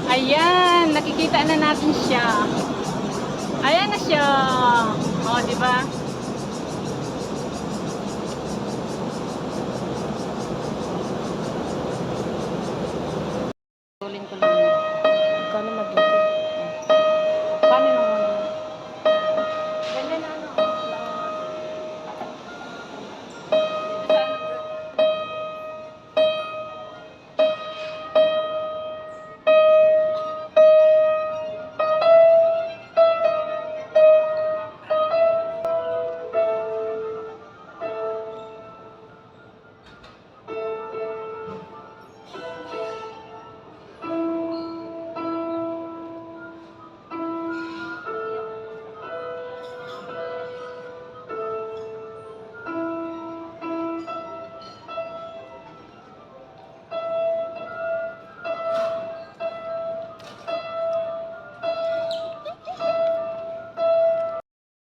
Ayan, nakikita na natin siya. Ayan na siya. Oh, di ba? Tuloy ko lang. Kano mag-ito? Paano naman? Ganyan na ano.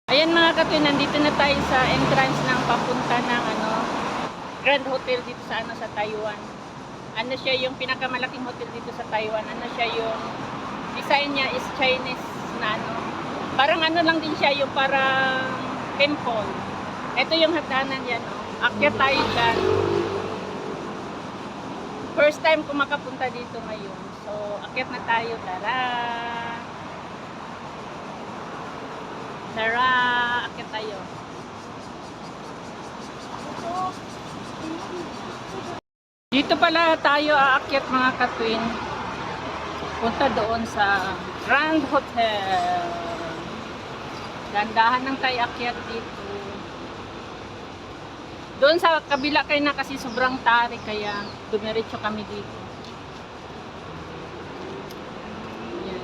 Ayan mga katoy, nandito na tayo sa entrance ng papunta ng Grand Hotel dito sa sa Taiwan. Ano siya yung pinakamalaking hotel dito sa Taiwan. Ano siya yung design niya is Chinese na parang lang din siya yung parang temple. Ito yung hagdanan yan, akyat tayo dyan. First time ko makapunta dito ngayon. So, akyat na tayo. Tara! Tara! Akyat tayo. Dito pala tayo aakyat mga katwin. Punta doon sa Grand Hotel. Dandahan ng tayo akyat dito. Doon sa kabila kayo na kasi sobrang tarik kaya dumiretso kami dito. Ayan.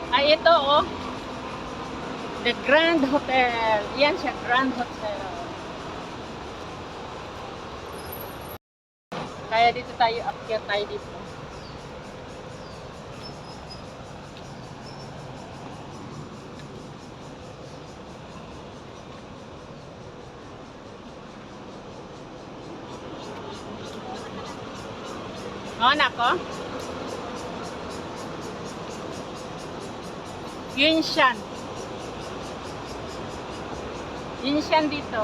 Ay ito The Grand Hotel. Yan siya, Grand Hotel. Kaya dito tayo, akyat tayo dito. Nako. Yinshan. Yinshan dito.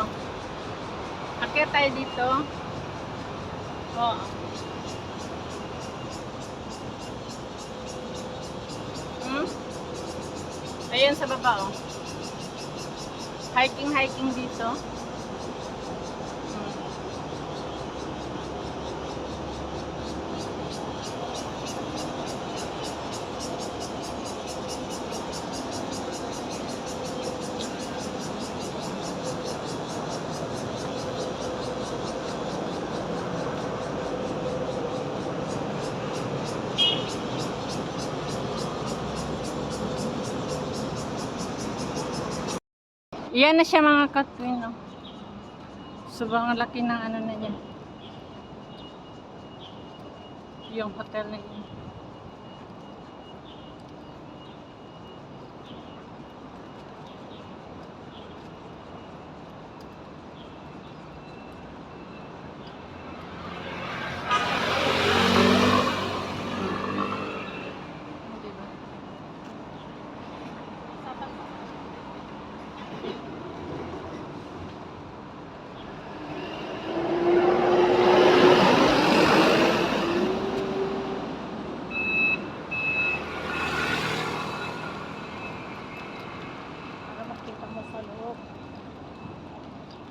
Akyat tayo dito. Ayan sa baba Hiking dito. Yan na siya mga katwin. Sobrang laki ng na niya. Yung hotel na yun.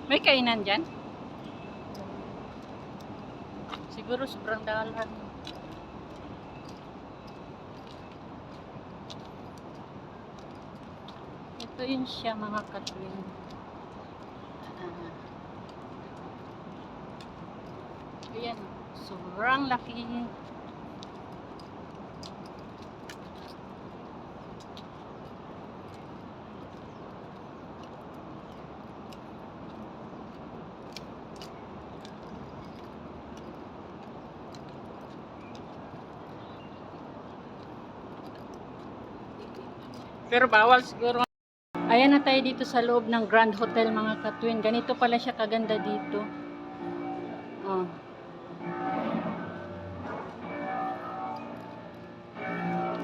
May kainan dyan? Siguro sobrang dalan. Ito yun siya mga katwin. Ayan. Sobrang laki. Pero bawal siguro. Ayan na tayo dito sa loob ng Grand Hotel mga katwin. Ganito pala siya kaganda dito. Oh.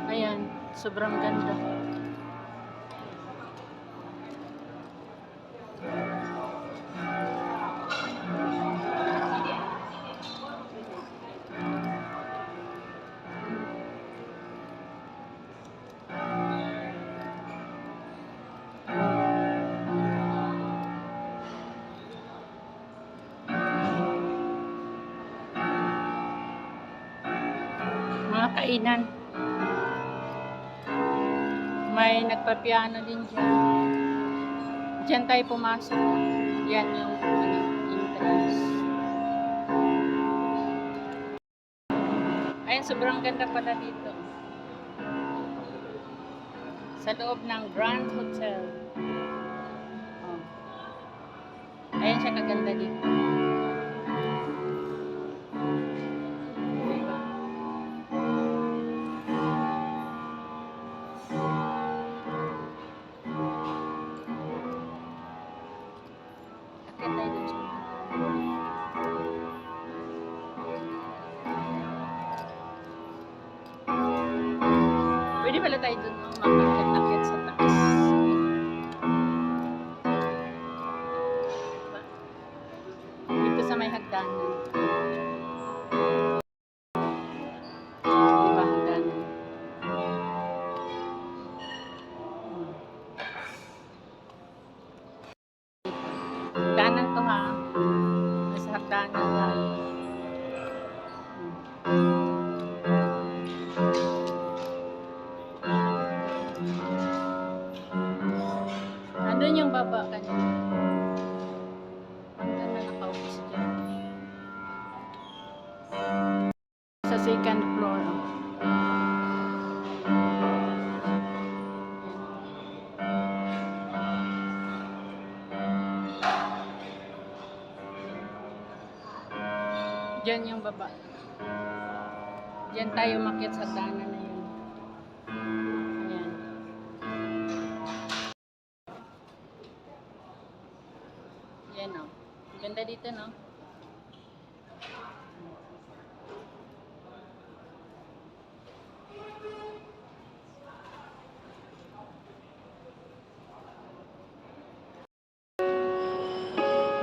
Ayan, sobrang ganda. Mga kainan. May nagpapiano din dyan. Diyan tayo pumasok. Yan yung entrance. Ayan, sobrang ganda pala dito. Sa loob ng Grand Hotel. Oh. Ayan siya kaganda dito. Diba? Akit tayo dun sa pwede pala tayo dun makakit-akit sa taas. Diba? Dito sa may hagdanan. Diba hagdanan? Hagdanan to ha. Nasa hagdanan lang. Andun yung baba kanina. Andun na nakaupo si Jan. Sa second floor. Diyan yung baba. Diyan tayo umakyat sa hagdanan na yun. Ayan. Yan o. Ganda dito, no?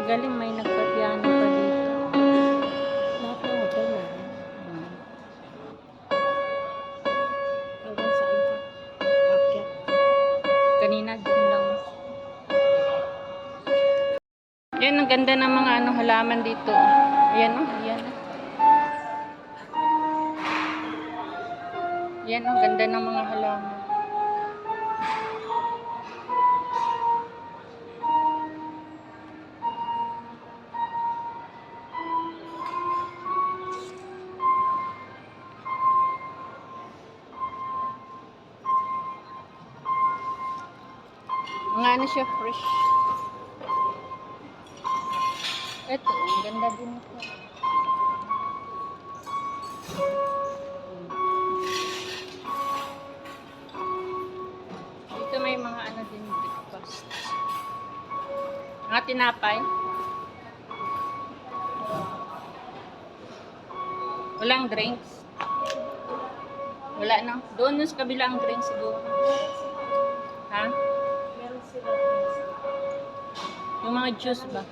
Galing, may nagpa-piano pa dito. Lahat ng hotel na. Hanggang saan ka? Akyat. Kanina din lang. Yan, ang ganda ng mga halaman dito. Ayan o, ayan o. Yan o, ganda ng mga halaman. Mga ano siya, fresh. Ito, ang ganda din ito. Dito may mga ano din, breakfast. Mga tinapay. Walang drinks. Wala na. Doon sa kabilang drinks siguro. Ha? Meron sila. Yung mga juice ba?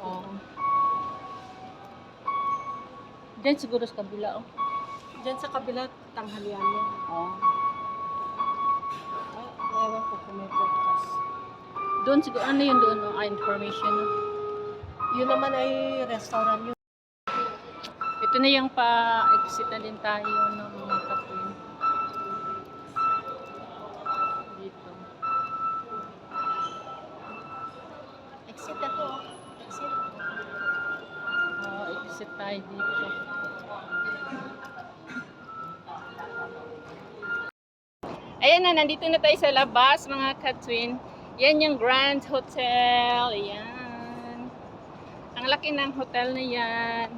Oo. Diyan siguro sa kabila, oh. Diyan sa kabila, tanghalian mo. Oo. Ewan ko kung may breakfast. Doon siguro, ano yun doon, no? Information, no? Yun naman ay restaurant yun. Ito na yung pa-exit na din tayo ng mga kapatid. Dito. Exit na to. Exit. Exit tayo dito. Ayan na, nandito na tayo sa labas mga katwin. Yan yung Grand Hotel. Ayan. Ang laki ng hotel na yan.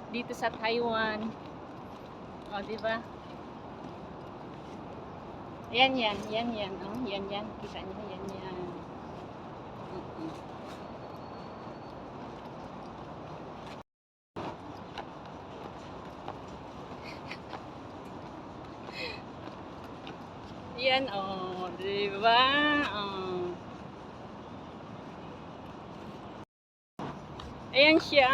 Dito sa Taiwan. O, diba? Yan, yan. Yan, yan. O, yan, yan. Kita niyo, yan, yan. Ayan, oh, di ba? Oh. Ayan siya.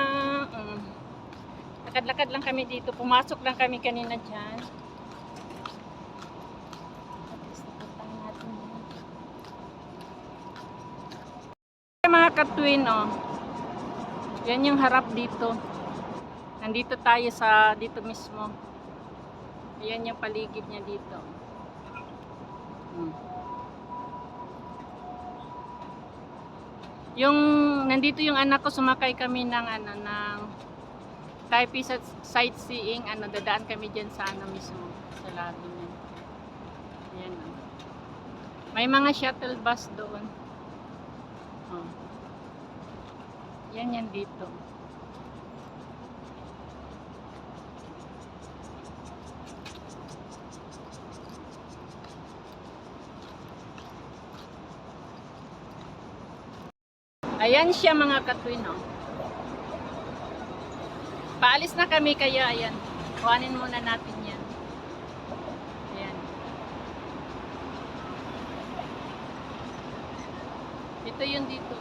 Lakad-lakad lang kami dito. Pumasok lang kami kanina dyan. At least nakita natin yan. Mga katwin, oh. Yan yung harap dito. Nandito tayo sa dito mismo. Ayan yung paligid niya dito. Yung nandito yung anak ko, sumakay kami ng ng Taipei sa sightseeing, dadaan kami diyan sa mismo sa lobby niya. Ayan. May mga shuttle bus doon. Oh. Yan dito. Ayan siya mga katwin, oh. Paalis na kami kaya ayan. Kuhanin muna natin yan. Ayan. Ito yung dito.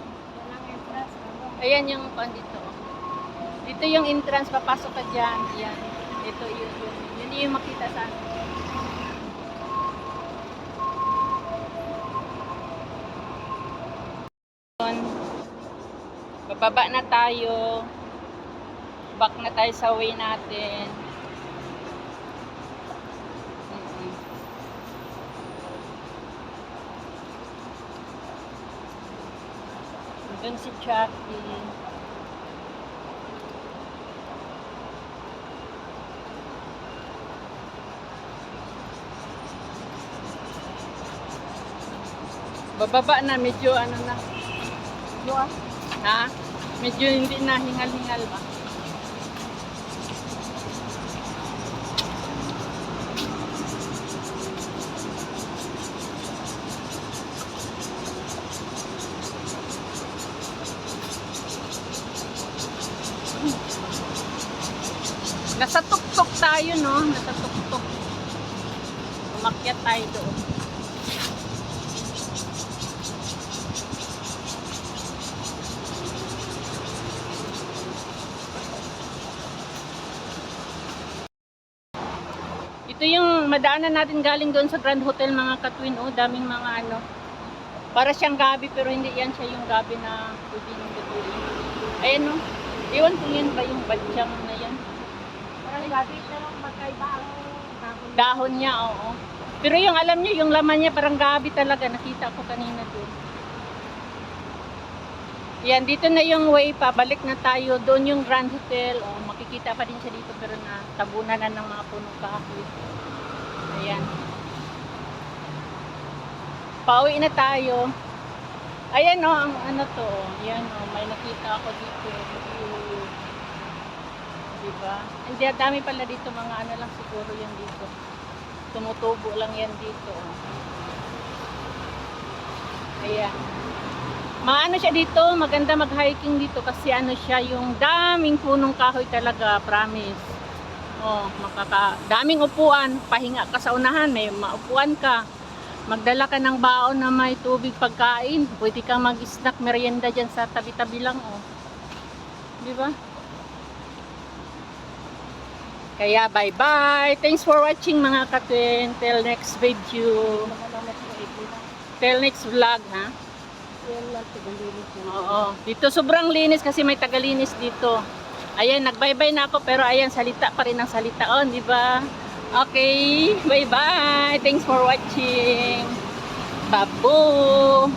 Ayan yung dito. Dito yung entrance, papasok ka dyan. Ayan. Ito yun yung makita sa akin. Bababa na tayo. Back na tayo sa way natin. Doon si Chucky. Bababa na, medyo na. Ha? Medyo hindi na hingal-hingal ba? Nasa tuktok tayo, no? Nasa tuktok. Umakyat tayo doon. Ito yung madaanan natin galing doon sa Grand Hotel mga katwin. Oh, daming mga para siyang gabi pero hindi yan siya yung gabi na pwedeng lutuin. Ayan, no? Iwan kung yan ba yung badyang na yan. Parang gabi, pero magkaiba ang Dahon niya, oo. Pero yung alam niyo, yung laman niya parang gabi talaga. Nakita ko kanina doon. Yan, dito na yung way pa. Balik na tayo. Doon yung Grand Hotel. Oh, makikita pa din siya dito pero tabunan na ng mga punong kahoy. Ayan. Pauwi na tayo. Ayan, oh, ang to. Ayan, oh, may nakita ako dito. Diba? Hindi, dami pala dito. Mga lang siguro yan dito. Tumutubo lang yan dito. Oh. Ayan. Maano siya dito, maganda mag-hiking dito kasi siya yung daming punong kahoy talaga, promise. Oh, daming upuan, pahinga ka sa unahan, may maupuan ka. Magdala ka ng baon na may tubig, pagkain, pwede kang mag-snack, merienda diyan sa tabi-tabi lang, oh. Di ba? Kaya bye-bye. Thanks for watching mga katwin. Till next video. Till next vlog, ha? Oo. Dito sobrang linis kasi may tagalinis dito. Ayan, nag-bye-bye na ako pero ayan, salita pa rin ang salita. Oh, di ba? Okay, bye-bye. Thanks for watching. Babu.